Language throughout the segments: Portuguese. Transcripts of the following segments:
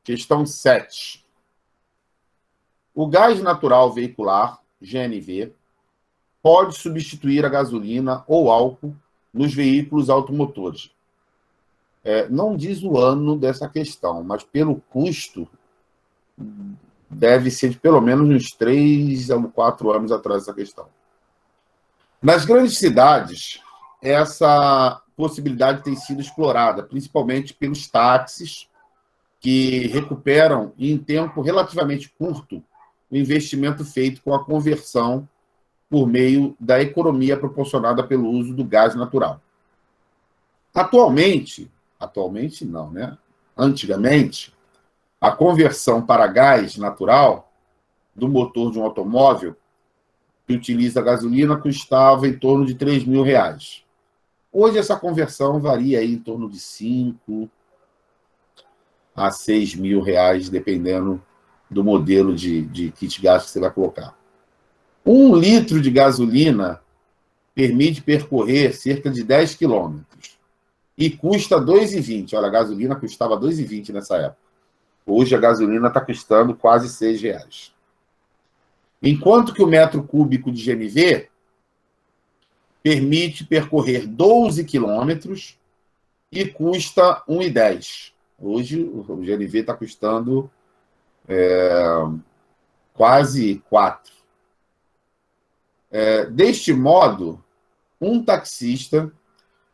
Questão 7. O gás natural veicular, GNV, pode substituir a gasolina ou álcool nos veículos automotores. Não diz o ano dessa questão, mas pelo custo, deve ser de pelo menos uns 3 ou 4 anos atrás dessa questão. Nas grandes cidades, essa possibilidade tem sido explorada, principalmente pelos táxis, que recuperam, em tempo relativamente curto, o investimento feito com a conversão por meio da economia proporcionada pelo uso do gás natural. Atualmente não, né? Antigamente, a conversão para gás natural do motor de um automóvel que utiliza gasolina custava em torno de R$3.000. Hoje, essa conversão varia aí em torno de R$5.000 a R$6.000, dependendo do modelo de kit gás que você vai colocar. 1 litro de gasolina permite percorrer cerca de 10 quilômetros e custa R$2,20. Olha, a gasolina custava R$2,20 nessa época. Hoje a gasolina está custando quase R$6. Enquanto que o metro cúbico de GNV permite percorrer 12 quilômetros e custa R$1,10. Hoje o GNV está custando quase 4. Deste modo, um taxista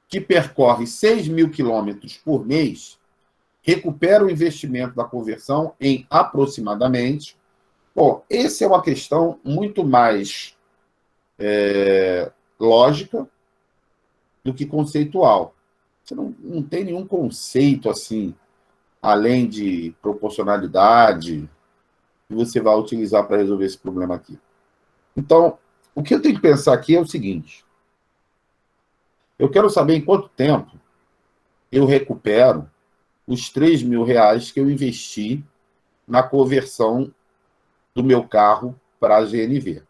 que percorre 6.000 quilômetros por mês recupera o investimento da conversão em aproximadamente... Bom, essa é uma questão muito mais lógica do que conceitual. Você não tem nenhum conceito assim, além de proporcionalidade, que você vai utilizar para resolver esse problema aqui. Então, o que eu tenho que pensar aqui é o seguinte. Eu quero saber em quanto tempo eu recupero os R$3.000 que eu investi na conversão do meu carro para a GNV.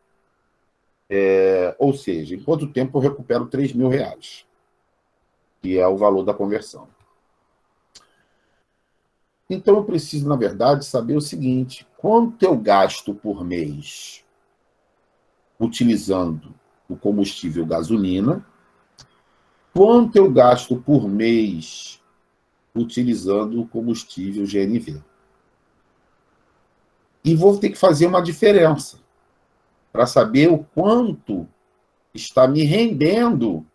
Ou seja, em quanto tempo eu recupero R$3.000, que é o valor da conversão. Então, eu preciso, na verdade, saber o seguinte: quanto eu gasto por mês utilizando o combustível gasolina, quanto eu gasto por mês utilizando o combustível GNV. E vou ter que fazer uma diferença para saber o quanto está me rendendo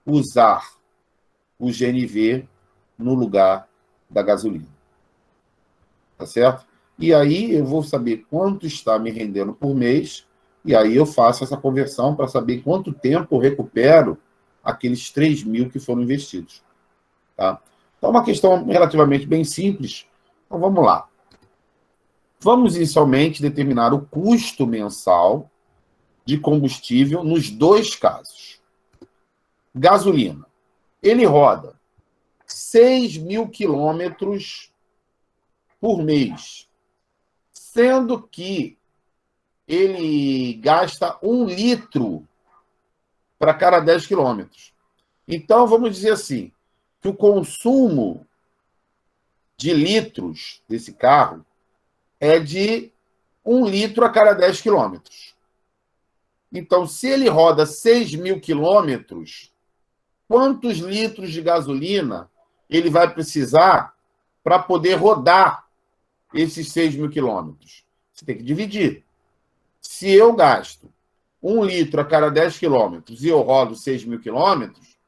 usar o GNV no lugar da gasolina. Tá certo? E aí eu vou saber quanto está me rendendo por mês, e aí eu faço essa conversão para saber quanto tempo eu recupero aqueles 3.000 que foram investidos. Tá? Então, é uma questão relativamente bem simples. Então, vamos lá. Vamos inicialmente determinar o custo mensal de combustível nos dois casos. Gasolina. Ele roda 6.000 quilômetros por mês, sendo que ele gasta 1 litro para cada 10 quilômetros. Então, vamos dizer assim, que o consumo de litros desse carro é de 1 litro a cada 10 quilômetros. Então, se ele roda 6.000 quilômetros, quantos litros de gasolina ele vai precisar para poder rodar esses 6.000 quilômetros? Você tem que dividir. Se eu gasto 1 litro a cada 10 quilômetros e eu rodo 6.000 quilômetros,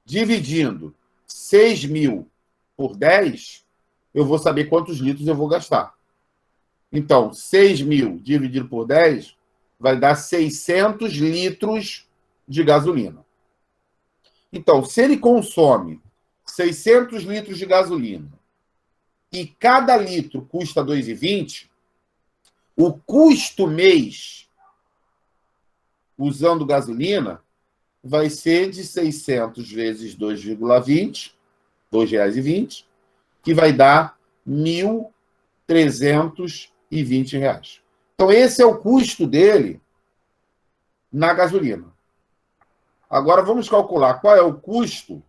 dividindo 6.000 por 10, eu vou saber quantos litros eu vou gastar. Então, 6.000 dividido por 10 vai dar 600 litros de gasolina. Então, se ele consome 600 litros de gasolina e cada litro custa R$ 2,20, o custo mês usando gasolina vai ser de 600 vezes 2,20, R$ 2,20, que vai dar R$ 1.320. Então, esse é o custo dele na gasolina. Agora, vamos calcular qual é o custo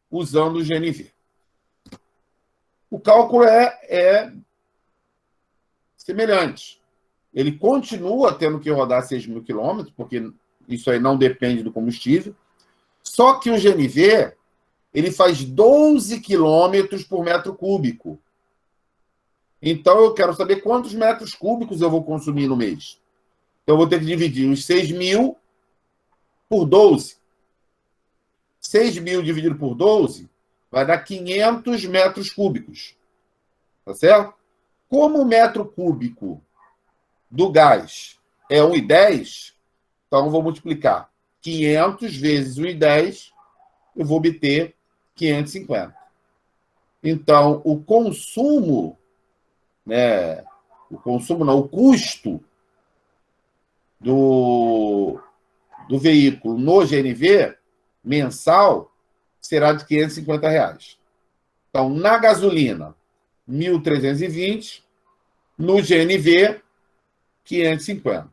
usando o GNV. O cálculo é semelhante. Ele continua tendo que rodar 6.000 quilômetros, porque isso aí não depende do combustível. Só que o GNV, ele faz 12 quilômetros por metro cúbico. Então, eu quero saber quantos metros cúbicos eu vou consumir no mês. Então, eu vou ter que dividir os 6.000 por 12. 6.000 dividido por 12 vai dar 500 metros cúbicos. Tá certo? Como o metro cúbico do gás é 1,10, então eu vou multiplicar 500 vezes 1,10, eu vou obter 550. Então, o consumo, né, o custo do veículo no GNV mensal será de R$ 550. Então, na gasolina, 1.320, no GNV, 550.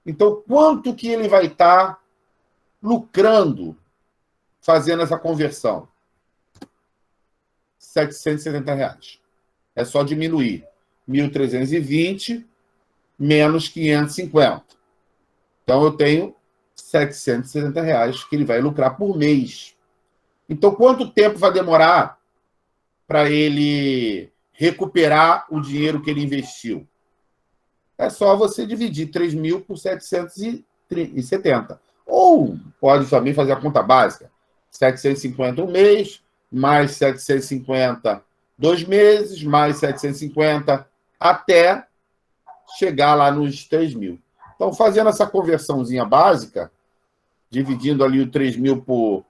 Então, quanto que ele vai estar lucrando fazendo essa conversão? R$ 770. É só diminuir 1.320 menos 550. Então, eu tenho R$ 770 que ele vai lucrar por mês. Então, quanto tempo vai demorar para ele recuperar o dinheiro que ele investiu? É só você dividir 3.000 por 770. Ou pode também fazer a conta básica. 750 um mês, mais 750 2 meses, mais 750 até chegar lá nos 3.000. Então, fazendo essa conversãozinha básica, dividindo ali o 3.000 por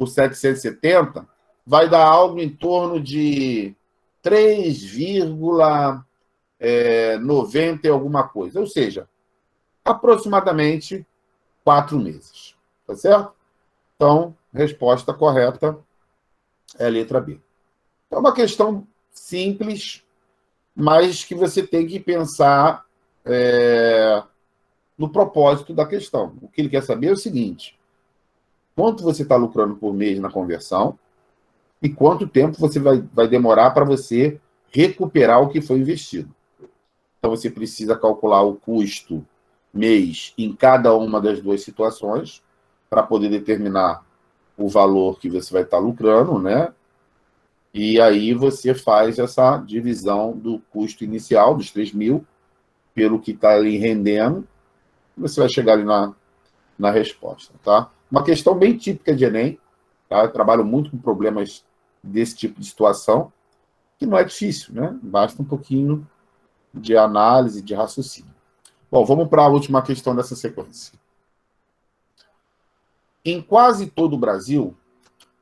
770, vai dar algo em torno de 3,90 e alguma coisa. Ou seja, aproximadamente 4 meses. Tá certo? Então, resposta correta é a letra B. É uma questão simples, mas que você tem que pensar no propósito da questão. O que ele quer saber é o seguinte: quanto você está lucrando por mês na conversão e quanto tempo você vai demorar para você recuperar o que foi investido. Então, você precisa calcular o custo mês em cada uma das duas situações para poder determinar o valor que você vai estar lucrando, né? E aí você faz essa divisão do custo inicial, dos 3.000, pelo que está ali rendendo, você vai chegar ali na resposta, tá? Uma questão bem típica de Enem, tá? Eu trabalho muito com problemas desse tipo de situação, que não é difícil, né? Basta um pouquinho de análise, de raciocínio. Bom, vamos para a última questão dessa sequência. Em quase todo o Brasil,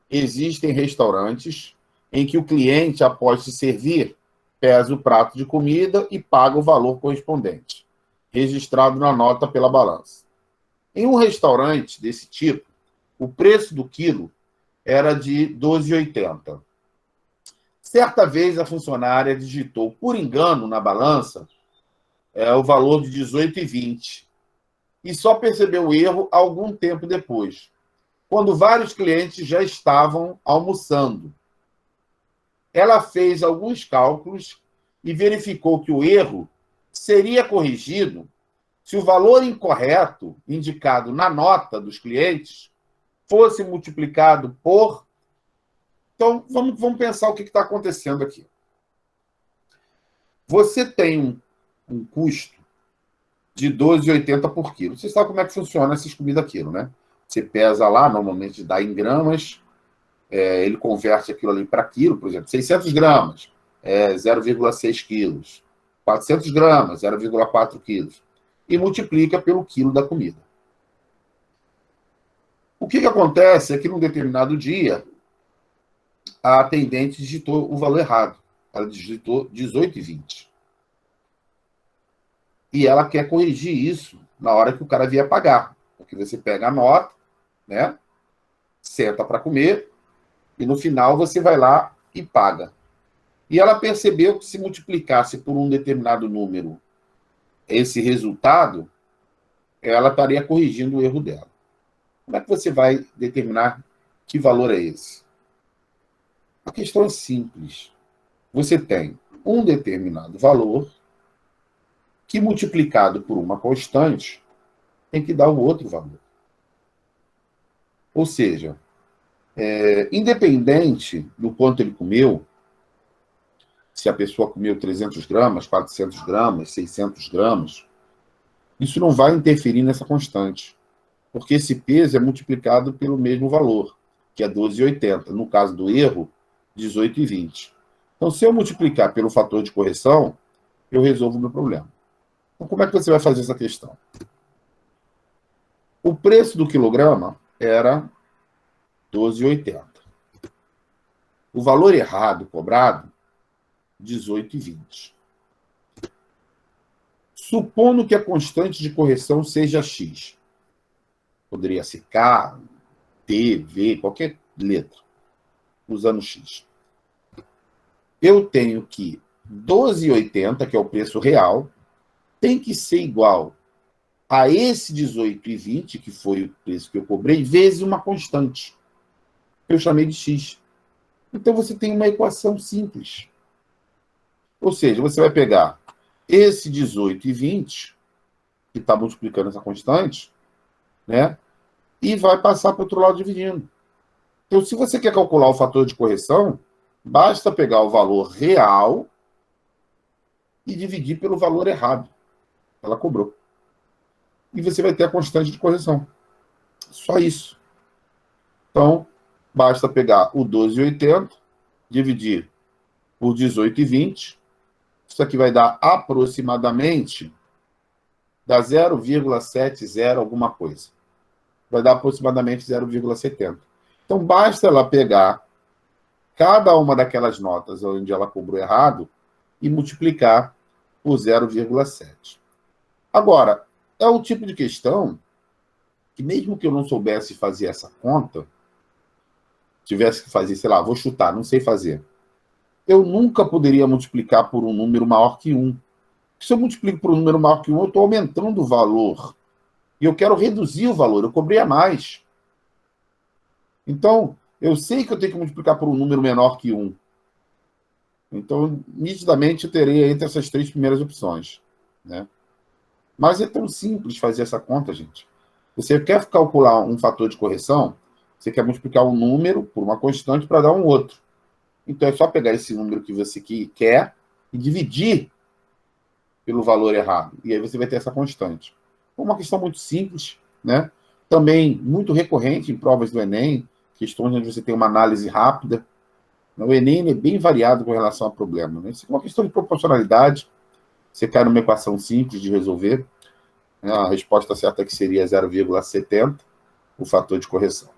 existem restaurantes em que o cliente, após se servir, pesa o prato de comida e paga o valor correspondente, registrado na nota pela balança. Em um restaurante desse tipo, o preço do quilo era de R$ 12,80. Certa vez, a funcionária digitou, por engano, na balança, o valor de R$ 18,20 e só percebeu o erro algum tempo depois, quando vários clientes já estavam almoçando. Ela fez alguns cálculos e verificou que o erro seria corrigido se o valor incorreto indicado na nota dos clientes fosse multiplicado por... Então, vamos pensar o que está acontecendo aqui. Você tem um custo de R$ 12,80 por quilo. Você sabe como é que funciona essas comidas quilo, né? Você pesa lá, normalmente dá em gramas, ele converte aquilo ali para quilo, por exemplo, 600 gramas, 0,6 quilos, 400 gramas, 0,4 quilos, e multiplica pelo quilo da comida. O que acontece é que, num determinado dia, a atendente digitou o valor errado. Ela digitou 18,20. E ela quer corrigir isso na hora que o cara vier pagar. Porque você pega a nota, né? Senta para comer, e no final você vai lá e paga. E ela percebeu que, se multiplicasse por um determinado número esse resultado, ela estaria corrigindo o erro dela. Como é que você vai determinar que valor é esse? A questão é simples. você tem um determinado valor que, multiplicado por uma constante, tem que dar o outro valor. Ou seja, independente do quanto ele comeu, se a pessoa comeu 300 gramas, 400 gramas, 600 gramas, isso não vai interferir nessa constante, porque esse peso é multiplicado pelo mesmo valor, que é 12,80. No caso do erro, 18,20. Então, se eu multiplicar pelo fator de correção, eu resolvo o meu problema. Então, como é que você vai fazer essa questão? O preço do quilograma era 12,80. O valor errado cobrado, 18,20. Supondo que a constante de correção seja x. Poderia ser K, T, V, qualquer letra, usando x. Eu tenho que 12,80, que é o preço real, tem que ser igual a esse 18,20, que foi o preço que eu cobrei, vezes uma constante. Eu chamei de x. Então, você tem uma equação simples. Ou seja, você vai pegar esse 18,20, que está multiplicando essa constante, né? E vai passar para o outro lado dividindo. Então, se você quer calcular o fator de correção, basta pegar o valor real e dividir pelo valor errado. Ela cobrou. E você vai ter a constante de correção. Só isso. Então, basta pegar o 12,80, dividir por 18,20. Isso aqui vai dar aproximadamente, dá 0,70 alguma coisa. Vai dar aproximadamente 0,70. Então, basta ela pegar cada uma daquelas notas onde ela cobrou errado e multiplicar por 0,7. Agora, é o tipo de questão que, mesmo que eu não soubesse fazer essa conta, tivesse que fazer, sei lá, vou chutar, não sei fazer, eu nunca poderia multiplicar por um número maior que 1. Se eu multiplico por um número maior que 1, eu estou aumentando o valor. E eu quero reduzir o valor, eu cobrei a mais. Então, eu sei que eu tenho que multiplicar por um número menor que 1. Então, nitidamente, eu terei entre essas três primeiras opções, né? Mas é tão simples fazer essa conta, gente. Você quer calcular um fator de correção, você quer multiplicar um número por uma constante para dar um outro. Então, é só pegar esse número que você quer e dividir pelo valor errado. E aí você vai ter essa constante. É uma questão muito simples, né? Também muito recorrente em provas do Enem, questões onde você tem uma análise rápida. O Enem é bem variado com relação ao problema, né? Isso é uma questão de proporcionalidade. Você cai numa equação simples de resolver. A resposta certa que seria 0,70, o fator de correção.